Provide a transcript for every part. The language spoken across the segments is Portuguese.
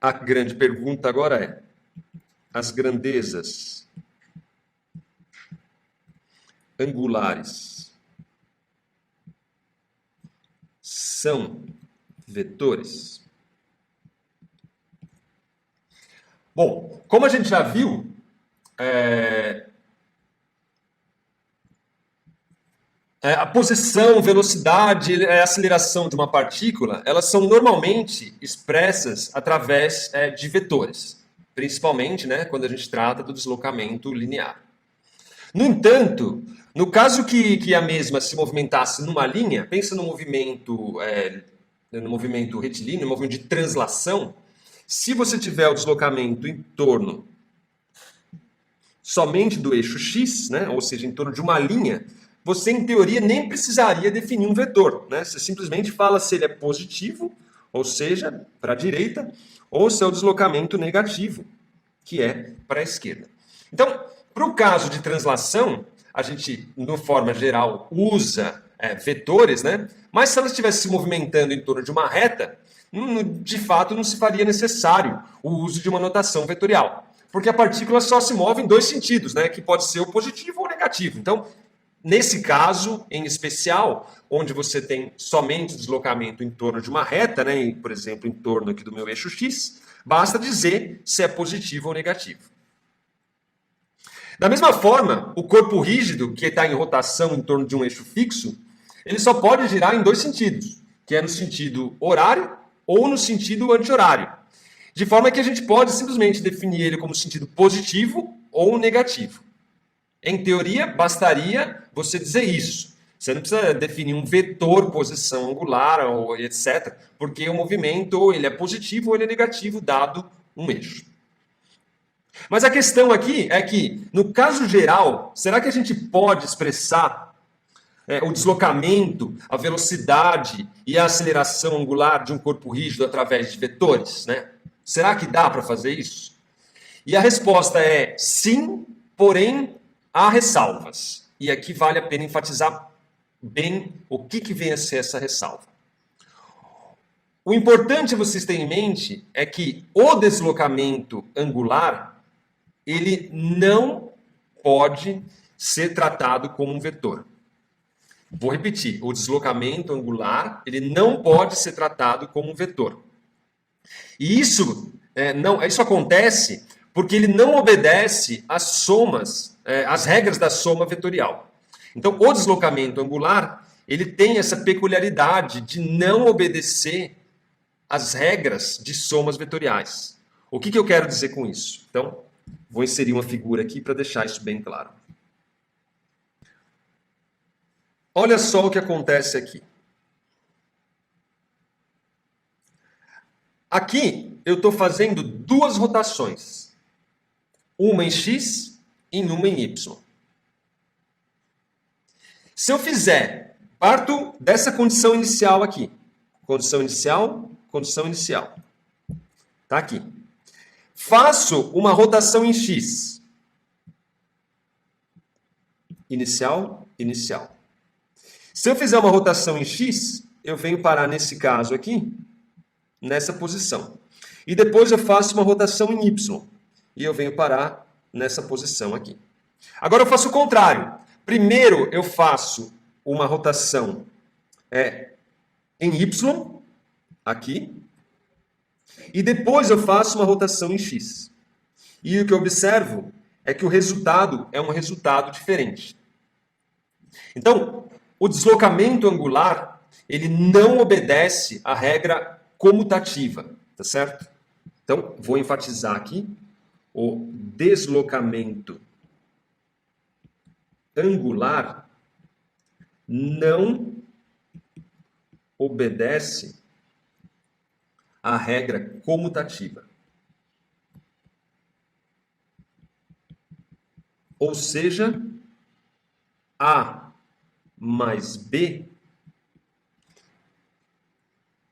A grande pergunta agora é: as grandezas angulares são vetores? Bom, como a gente já viu, a posição, velocidade, a aceleração de uma partícula, elas são normalmente expressas através de vetores, principalmente, né, quando a gente trata do deslocamento linear. No entanto, no caso que a mesma se movimentasse numa linha, pensa no movimento retilíneo, no movimento de translação, se você tiver o deslocamento em torno somente do eixo x, né, ou seja, em torno de uma linha, você, em teoria, nem precisaria definir um vetor. Né? Você simplesmente fala se ele é positivo, ou seja, para a direita, ou se é o deslocamento negativo, que é para a esquerda. Então, para o caso de translação, a gente, de forma geral, usa vetores, né? Mas se ela estivesse se movimentando em torno de uma reta, de fato não se faria necessário o uso de uma notação vetorial. Porque a partícula só se move em dois sentidos, né? Que pode ser o positivo ou o negativo. Então, nesse caso, em especial, onde você tem somente deslocamento em torno de uma reta, né? Por exemplo, em torno aqui do meu eixo x, basta dizer se é positivo ou negativo. Da mesma forma, o corpo rígido, que está em rotação em torno de um eixo fixo, ele só pode girar em dois sentidos, que é no sentido horário ou no sentido anti-horário. De forma que a gente pode simplesmente definir ele como sentido positivo ou negativo. Em teoria, bastaria você dizer isso. Você não precisa definir um vetor posição angular ou etc, porque o movimento ou ele é positivo ou ele é negativo dado um eixo. Mas a questão aqui é que, no caso geral, será que a gente pode expressar o deslocamento, a velocidade e a aceleração angular de um corpo rígido através de vetores? Né? Será que dá para fazer isso? E a resposta é sim, porém há ressalvas. E aqui vale a pena enfatizar bem o que vem a ser essa ressalva. O importante vocês terem em mente é que o deslocamento angular ele não pode ser tratado como um vetor. Vou repetir, o deslocamento angular ele não pode ser tratado como um vetor. E isso acontece porque ele não obedece às somas, às regras da soma vetorial. Então, o deslocamento angular ele tem essa peculiaridade de não obedecer às regras de somas vetoriais. O que eu quero dizer com isso? Então, vou inserir uma figura aqui para deixar isso bem claro. Olha só o que acontece aqui. Aqui eu estou fazendo duas rotações. Uma em x e uma em y. Se eu fizer, parto dessa condição inicial aqui. Condição inicial, condição inicial. Está aqui. Faço uma rotação em x. Inicial, inicial. Se eu fizer uma rotação em x, eu venho parar nesse caso aqui, nessa posição. E depois eu faço uma rotação em y. E eu venho parar nessa posição aqui. Agora eu faço o contrário. Primeiro eu faço uma rotação em y, aqui. E depois eu faço uma rotação em x. E o que eu observo é que o resultado é um resultado diferente. Então, o deslocamento angular, ele não obedece à regra comutativa, tá certo? Então, vou enfatizar aqui, o deslocamento angular não obedece à regra comutativa. Ou seja, A mais B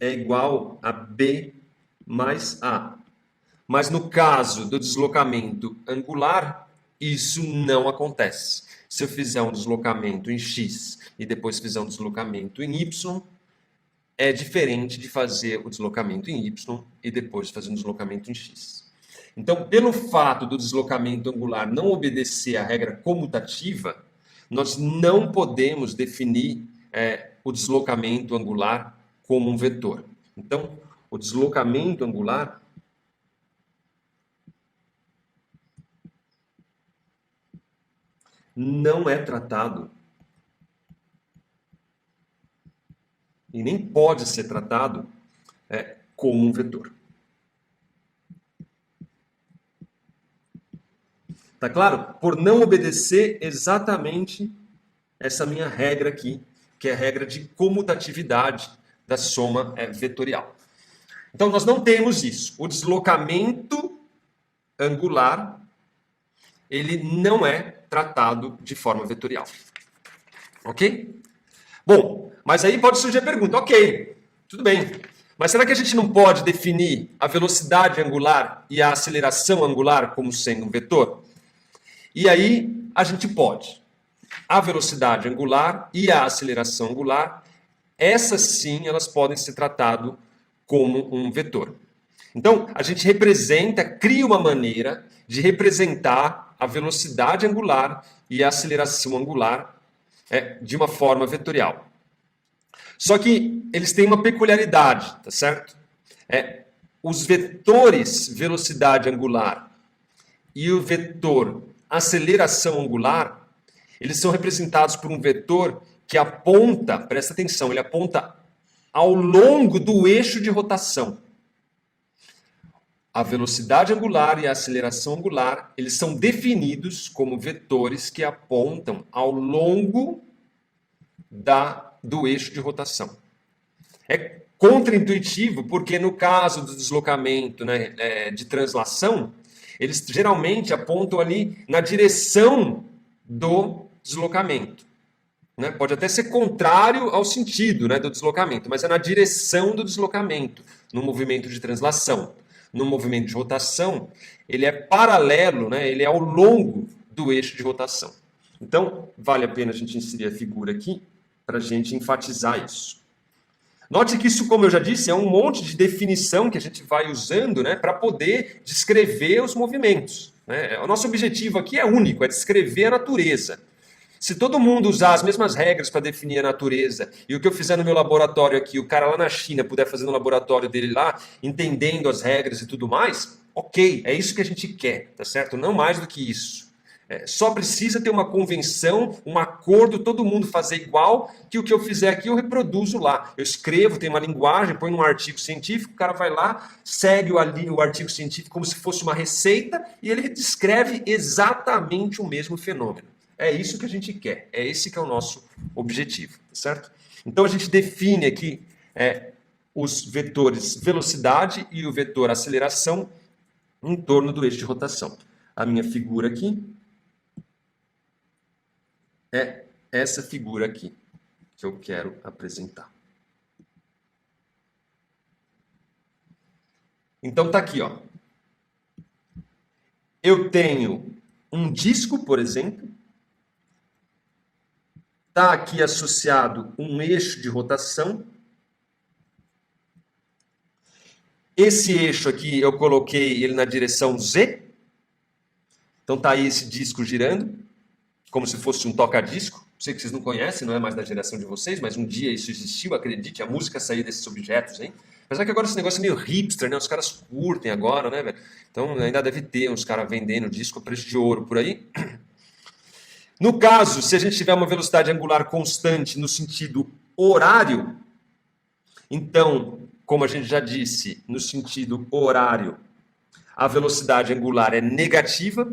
é igual a B mais A. Mas no caso do deslocamento angular, isso não acontece. Se eu fizer um deslocamento em x e depois fizer um deslocamento em y, é diferente de fazer o deslocamento em y e depois fazer um deslocamento em x. Então, pelo fato do deslocamento angular não obedecer à regra comutativa, nós não podemos definir o deslocamento angular como um vetor. Então, o deslocamento angular não é tratado e nem pode ser tratado como um vetor. Tá claro? Por não obedecer exatamente essa minha regra aqui, que é a regra de comutatividade da soma vetorial. Então, nós não temos isso. O deslocamento angular, ele não é tratado de forma vetorial. Ok? Bom, mas aí pode surgir a pergunta, ok, tudo bem, mas será que a gente não pode definir a velocidade angular e a aceleração angular como sendo um vetor? E aí a gente pode. A velocidade angular e a aceleração angular, essas sim, elas podem ser tratadas como um vetor. Então, a gente cria uma maneira de representar a velocidade angular e a aceleração angular de uma forma vetorial. Só que eles têm uma peculiaridade, tá certo? Os vetores velocidade angular e o vetor aceleração angular, eles são representados por um vetor que aponta, presta atenção, ele aponta ao longo do eixo de rotação. A velocidade angular e a aceleração angular, eles são definidos como vetores que apontam ao longo do eixo de rotação. É contraintuitivo, porque no caso do deslocamento de translação, eles geralmente apontam ali na direção do deslocamento. Pode até ser contrário ao sentido do deslocamento, mas é na direção do deslocamento, no movimento de translação. No movimento de rotação, ele é paralelo, ele é ao longo do eixo de rotação. Então, vale a pena a gente inserir a figura aqui para a gente enfatizar isso. Note que isso, como eu já disse, é um monte de definição que a gente vai usando para poder descrever os movimentos. O nosso objetivo aqui é único, é descrever a natureza. Se todo mundo usar as mesmas regras para definir a natureza, e o que eu fizer no meu laboratório aqui, o cara lá na China puder fazer no laboratório dele lá, entendendo as regras e tudo mais, ok, é isso que a gente quer, tá certo? Não mais do que isso. Só precisa ter uma convenção, um acordo, todo mundo fazer igual, que o que eu fizer aqui eu reproduzo lá. Eu escrevo, tem uma linguagem, põe num artigo científico, o cara vai lá, segue o artigo científico como se fosse uma receita, e ele descreve exatamente o mesmo fenômeno. É isso que a gente quer, é esse que é o nosso objetivo, certo? Então a gente define aqui os vetores velocidade e o vetor aceleração em torno do eixo de rotação. A minha figura aqui é essa figura aqui que eu quero apresentar. Então tá aqui, ó. Eu tenho um disco, por exemplo, está aqui associado um eixo de rotação. Esse eixo aqui eu coloquei ele na direção Z. Então está aí esse disco girando, como se fosse um toca-disco. Sei que vocês não conhecem, não é mais da geração de vocês, mas um dia isso existiu, acredite, a música saiu desses objetos, hein? Apesar que agora esse negócio é meio hipster, né? Os caras curtem agora, né, velho? Então ainda deve ter uns caras vendendo disco a preço de ouro por aí. No caso, se a gente tiver uma velocidade angular constante no sentido horário, então, como a gente já disse, no sentido horário, a velocidade angular é negativa.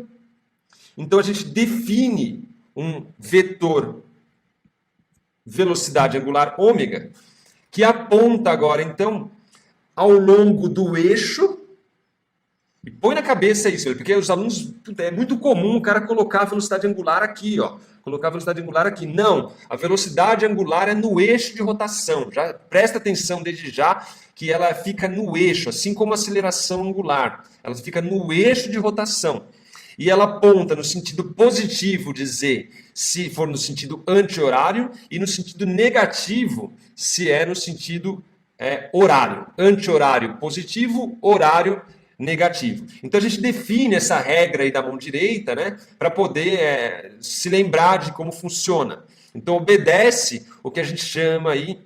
Então, a gente define um vetor velocidade angular ômega, que aponta agora, então, ao longo do eixo. E põe na cabeça isso, porque os alunos, é muito comum o cara colocar a velocidade angular aqui, ó. Colocar a velocidade angular aqui. Não, a velocidade angular é no eixo de rotação. Já presta atenção desde já que ela fica no eixo, assim como a aceleração angular. Ela fica no eixo de rotação. E ela aponta no sentido positivo de Z, se for no sentido anti-horário, e no sentido negativo, se é no sentido horário. Anti-horário positivo, horário negativo. Então a gente define essa regra aí da mão direita, né, para poder se lembrar de como funciona. Então obedece o que a gente chama aí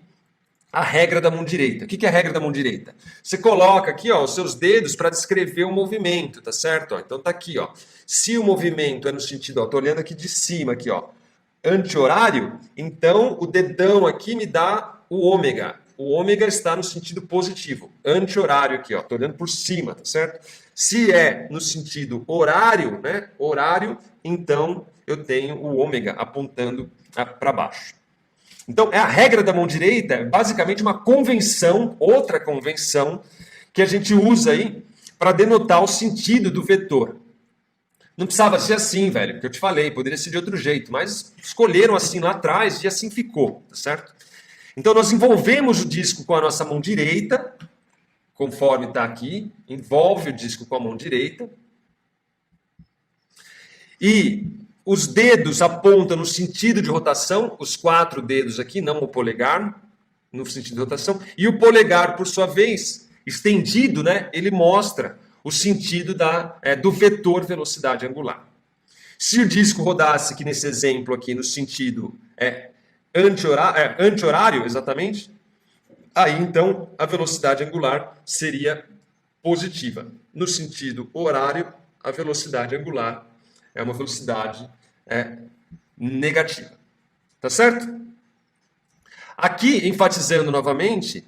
a regra da mão direita. O que é a regra da mão direita? Você coloca aqui, ó, os seus dedos para descrever o movimento, tá certo? Ó, então tá aqui, ó. Se o movimento é no sentido, ó, tô olhando aqui de cima aqui, ó, anti-horário, então o dedão aqui me dá o ômega. O ômega está no sentido positivo, anti-horário aqui, ó, tô olhando por cima, tá certo? Se é no sentido horário, né, horário, então eu tenho o ômega apontando para baixo. Então, a regra da mão direita é basicamente uma convenção, outra convenção, que a gente usa aí para denotar o sentido do vetor. Não precisava ser assim, velho, porque eu te falei, poderia ser de outro jeito, mas escolheram assim lá atrás e assim ficou, tá certo? Então, nós envolvemos o disco com a nossa mão direita, conforme está aqui, envolve o disco com a mão direita, e os dedos apontam no sentido de rotação, os 4 dedos aqui, não o polegar, no sentido de rotação, e o polegar, por sua vez, estendido, né, ele mostra o sentido do vetor velocidade angular. Se o disco rodasse aqui nesse exemplo aqui no sentido anti-horário, exatamente, aí então a velocidade angular seria positiva. No sentido horário, a velocidade angular é uma velocidade negativa. Tá certo? Aqui, enfatizando novamente,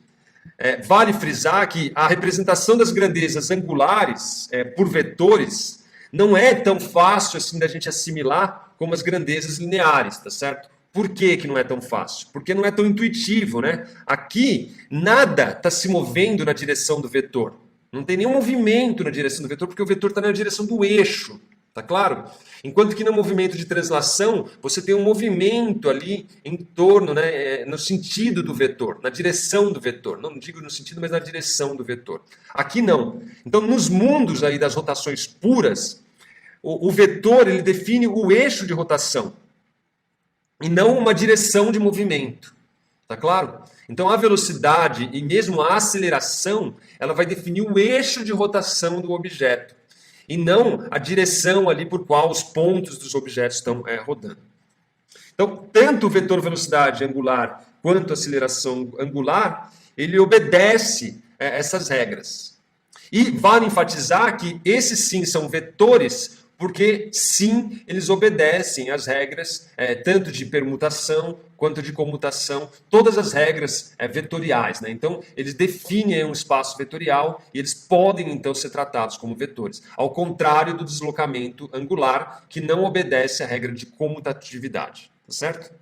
vale frisar que a representação das grandezas angulares por vetores não é tão fácil assim da gente assimilar como as grandezas lineares, tá certo? Por que não é tão fácil? Porque não é tão intuitivo, né? Aqui, nada está se movendo na direção do vetor. Não tem nenhum movimento na direção do vetor, porque o vetor está na direção do eixo. Tá claro? Enquanto que no movimento de translação, você tem um movimento ali em torno, né, no sentido do vetor, na direção do vetor. Não digo no sentido, mas na direção do vetor. Aqui não. Então, nos mundos aí das rotações puras, o vetor ele define o eixo de rotação e não uma direção de movimento. Tá claro? Então, a velocidade e mesmo a aceleração, ela vai definir o eixo de rotação do objeto e não a direção ali por qual os pontos dos objetos estão rodando. Então, tanto o vetor velocidade angular quanto a aceleração angular, ele obedece essas regras. E vale enfatizar que esses sim são vetores, porque sim, eles obedecem às regras tanto de permutação quanto de comutação, todas as regras vetoriais, né? Então, eles definem um espaço vetorial e eles podem, então, ser tratados como vetores. Ao contrário do deslocamento angular, que não obedece à regra de comutatividade. Tá certo?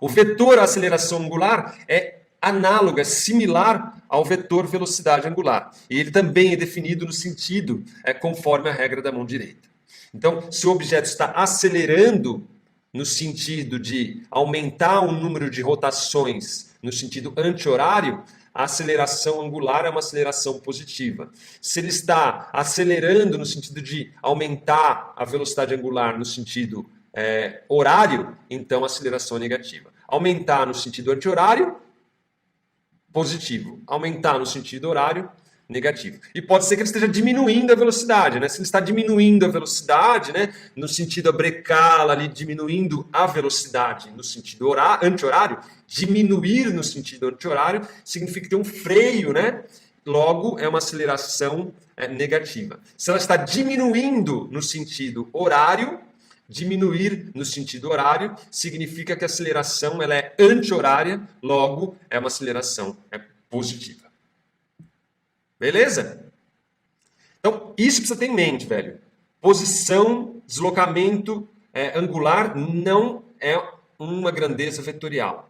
O vetor aceleração angular é análoga, similar ao vetor velocidade angular. E ele também é definido no sentido conforme a regra da mão direita. Então, se o objeto está acelerando no sentido de aumentar o número de rotações no sentido anti-horário, a aceleração angular é uma aceleração positiva. Se ele está acelerando no sentido de aumentar a velocidade angular no sentido horário, então a aceleração é negativa. Aumentar no sentido anti-horário, positivo. Aumentar no sentido horário, negativo. E pode ser que ele esteja diminuindo a velocidade, né? Se ele está diminuindo a velocidade, né, no sentido abrecá-la ali, diminuindo a velocidade no sentido anti-horário, diminuir no sentido anti-horário significa ter um freio, né? Logo, é uma aceleração negativa. Se ela está diminuindo no sentido horário, diminuir no sentido horário significa que a aceleração ela é anti-horária, logo é uma aceleração positiva. Beleza? Então, isso precisa ter em mente, velho. Posição, deslocamento angular não é uma grandeza vetorial.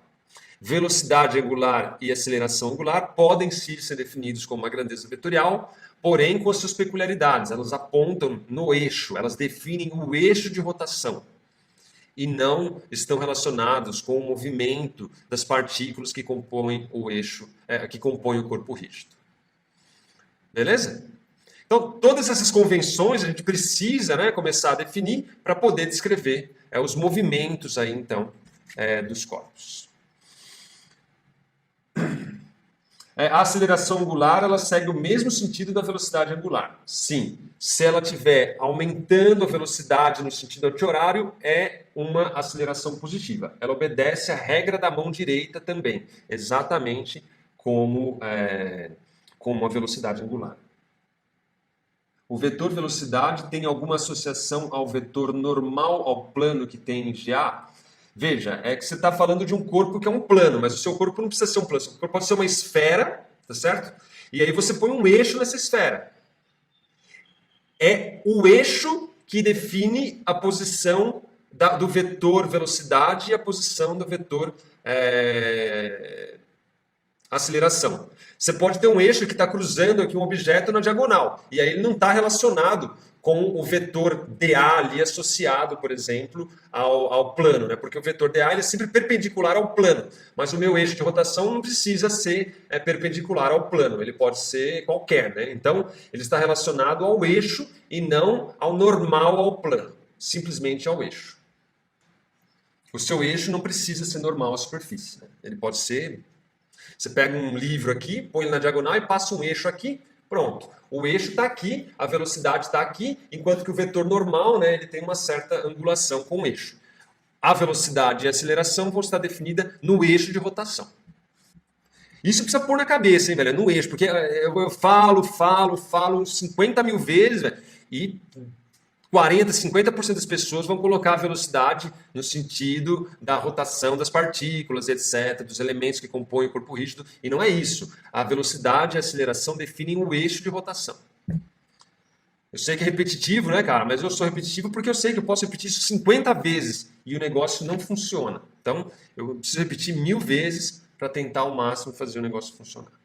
Velocidade angular e aceleração angular podem sim ser definidos como uma grandeza vetorial, porém com as suas peculiaridades. Elas apontam no eixo, elas definem o eixo de rotação e não estão relacionados com o movimento das partículas que compõem o eixo, que compõem o corpo rígido. Beleza? Então, todas essas convenções a gente precisa, né, começar a definir para poder descrever os movimentos aí, então, dos corpos. A aceleração angular, ela segue o mesmo sentido da velocidade angular. Sim, se ela estiver aumentando a velocidade no sentido anti-horário, é uma aceleração positiva. Ela obedece à regra da mão direita também, exatamente como a velocidade angular. O vetor velocidade tem alguma associação ao vetor normal ao plano que tem em GA? Veja, é que você está falando de um corpo que é um plano, mas o seu corpo não precisa ser um plano. O seu corpo pode ser uma esfera, tá certo? E aí você põe um eixo nessa esfera. É o eixo que define a posição do vetor velocidade e a posição do vetor aceleração. Você pode ter um eixo que está cruzando aqui um objeto na diagonal, e aí ele não está relacionado com o vetor dA ali associado, por exemplo, ao plano, né? Porque o vetor dA ele é sempre perpendicular ao plano, mas o meu eixo de rotação não precisa ser perpendicular ao plano, ele pode ser qualquer, né? Então, ele está relacionado ao eixo e não ao normal ao plano, simplesmente ao eixo. O seu eixo não precisa ser normal à superfície, né? Ele pode ser... Você pega um livro aqui, põe ele na diagonal e passa um eixo aqui, pronto. O eixo está aqui, a velocidade está aqui, enquanto que o vetor normal, né, ele tem uma certa angulação com o eixo. A velocidade e a aceleração vão estar definidas no eixo de rotação. Isso precisa pôr na cabeça, hein, velho? No eixo, porque eu falo 50 mil vezes, velho, e 40%, 50% das pessoas vão colocar a velocidade no sentido da rotação das partículas, etc., dos elementos que compõem o corpo rígido, e não é isso. A velocidade e a aceleração definem o eixo de rotação. Eu sei que é repetitivo, né, cara? Mas eu sou repetitivo porque eu sei que eu posso repetir isso 50 vezes e o negócio não funciona. Então, eu preciso repetir 1000 vezes para tentar ao máximo fazer o negócio funcionar.